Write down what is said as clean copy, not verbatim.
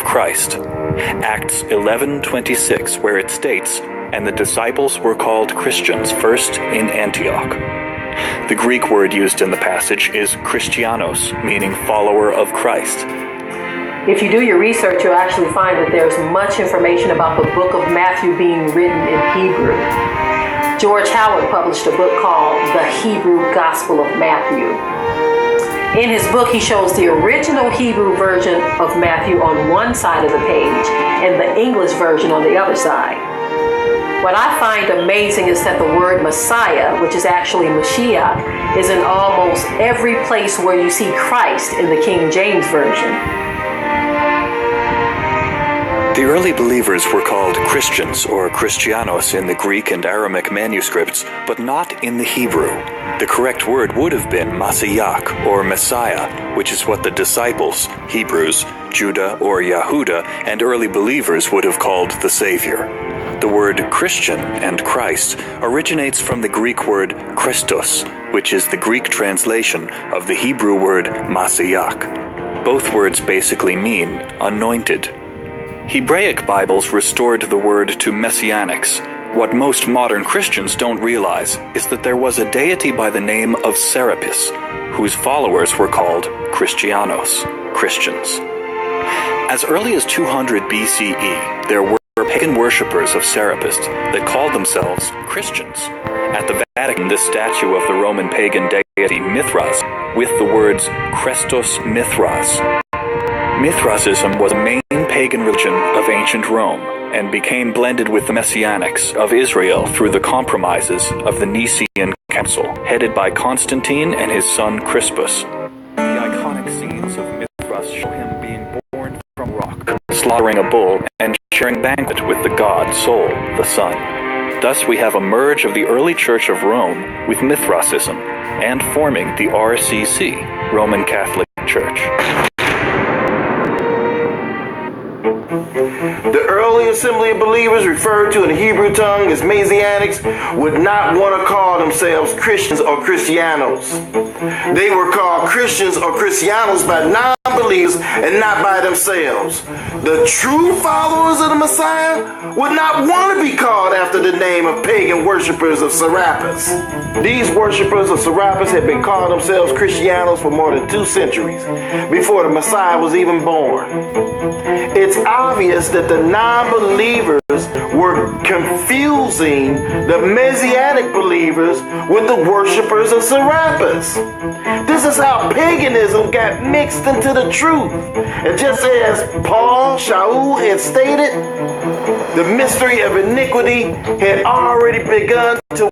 Christ. Acts 11:26, where it states, "And the disciples were called Christians first in Antioch." The Greek word used in the passage is Christianos, meaning follower of Christ. If you do your research, you'll actually find that there's much information about the book of Matthew being written in Hebrew. George Howard published a book called The Hebrew Gospel of Matthew. In his book, he shows the original Hebrew version of Matthew on one side of the page and the English version on the other side. What I find amazing is that the word Messiah, which is actually Mashiach, is in almost every place where you see Christ in the King James Version. The early believers were called Christians or Christianos in the Greek and Aramaic manuscripts, but not in the Hebrew. The correct word would have been Mashiach or Messiah, which is what the disciples, Hebrews, Judah or Yahuda, and early believers would have called the Savior. The word Christian and Christ originates from the Greek word Christos, which is the Greek translation of the Hebrew word Mashiach. Both words basically mean anointed. Hebraic Bibles restored the word to messianics. What most modern Christians don't realize is that there was a deity by the name of Serapis, whose followers were called Christianos, Christians. As early as 200 BCE, there were pagan worshippers of Serapis that called themselves Christians. At the Vatican, this statue of the Roman pagan deity Mithras, with the words Christos Mithras. Mithraism was a main pagan religion of ancient Rome and became blended with the Messianics of Israel through the compromises of the Nicene Council, headed by Constantine and his son Crispus. The iconic scenes of Mithras show him being born from rock, slaughtering a bull, and sharing a banquet with the god Sol, the sun. Thus we have a merge of the early Church of Rome with Mithraism, and forming the RCC, Roman Catholic Church. The early assembly of believers, referred to in the Hebrew tongue as Messianics, would not want to call themselves Christians or Christianos. They were called Christians or Christianos by non-believers and not by themselves. The true followers of the Messiah would not want to be called after the name of pagan worshippers of Serapis. These worshippers of Serapis had been calling themselves Christianos for more than 2 centuries, before the Messiah was even born. It's obvious that the non-believers were confusing the Messianic believers with the worshippers of Serapis. This is how paganism got mixed into the truth. And just as Paul Shaul had stated, the mystery of iniquity had already begun to